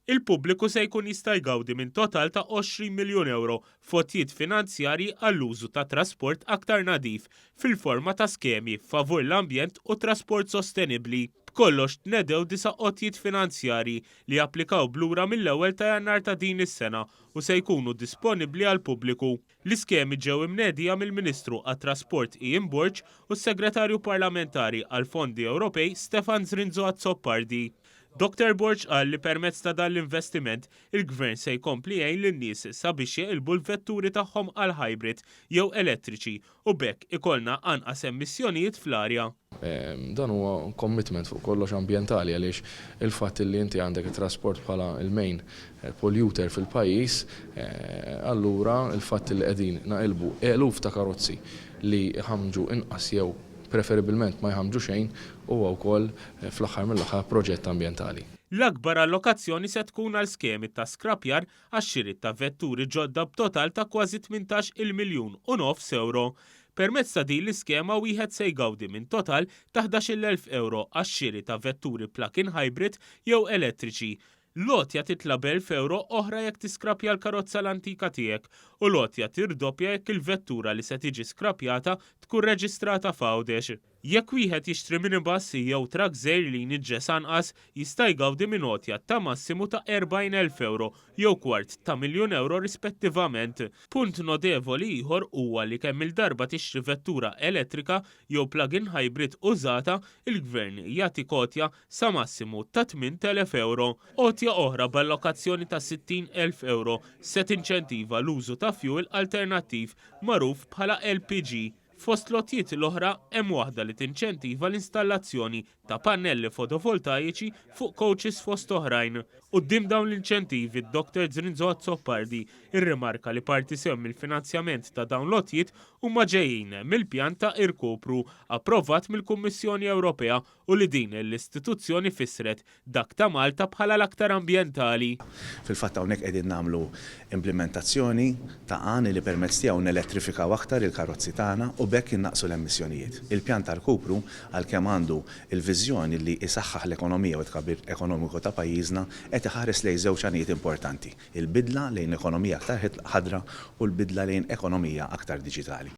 Il-pubbliku se jkun jista' jgawdi minn total ta' 20 miljun euro f'otjiet finanzjarji għall-użu ta' trasport aktar nadif fil-forma ta' skemi favur l-ambjent u trasport sostenibbli. B'kollox tnedew 9 qotjiet finanzjarji li applikaw blura mill-ewwel ta' Jannar ta' din is-sena u se jkunu disponibbli għall-pubbliku. L-iskemi ġew imnedija mill-Ministru għat-Trasport Ian Burge u s-Segretarju Parlamentari għall-Fondi Ewropej Stefan Zrinzo Azzopardi. Dr. Burge qal li permezz ta' dan l-investiment il-Gvern se jkompli jgħin lin-nies sabiex jeqilbu l-vetturi tagħhom għal hybrid jew elettriċi u bekk ikollna anqas emissjonijiet fl-arja. Dan huwa commitment fuq kollox ambjentali għaliex il-fatt li inti għandek it-trasport bħala il-main polluter fil-pajjiż, allura il-fatt li qegħdin naqilbu eluf ta' karozzi li ħamġu inqas jew preferibilment ma jħamġu xejn huwa wkoll fl-aħħar mill-aħħar proġett ambjentali. L-akbar allokazzjoni se tkun għal skemi ta' skrapjar għax-xiri ta' vetturi ġodda b'total ta' kważi 18 miljun u nofs euro. Permezz ta' din l-iskema wieħed se jgawdi minn total ta' 11,000 euro għax-xiri ta' vetturi plug-in hybrid jew elettriċi. Lotja titla' 1,000 euro oħra jekk tiskrapja l-karozza l-antika tiegħek u lotja tirdoppja jekk il-vettura li se tiġi skrapjata tkun reġistrata f'għawdex. Jekk wieħed jixtri minibus jew trak żgħir li jinġġes anqas jista' jgawdi minn lotja ta' massimu ta' 40,000 euro jew kwart ta' miljun euro rispettivament. Punt notevoli ieħor huwa li kemm il-darba tixtri vettura elettrika jew plug-in hybrid użata, il-Gvern jagħti kotja sa massimu ta' 8,000 euro. Kotja oħra b'allokazzjoni ta' 60,000 euro se tinċentiva l-użu ta' fuel alternattiv magħruf bħala LPG. Fost lotjiet l-oħra hemm waħda li tinċentiva l-installazzjoni ta' pannelli fotovoltaiċi fuq coaches fost oħrajn. Quddiem dawn l-inċentivi d-Dr. Zrinzo Azzopardi irrimarka li parti sew mill-finanzjament ta' dawn lotjiet huma ġejjin mill-pjan ta' irkupru approvat mill-Kummissjoni Ewropea u li din l-istituzzjoni fissret dak ta' Malta bħala l-aktar ambjentali. Fil-fatt hawnhekk qegħdin nagħmlu implementazzjoni ta' għani li permezz tiegħu nelettrifikaw aktar il-karozzi tagħna u bekk innaqsu l-emissjonijiet. Il-pjan tal-kupru għalkemm għandu il-viżjoni li isaħħaħ l-ekonomija u tkabbir ekonomiku ta' pajjiżna qed iħares lejn żewġ għanijiet importanti, il-bidla lejn ekonomija aktar ħadra u l-bidla lejn ekonomija aktar diġitali.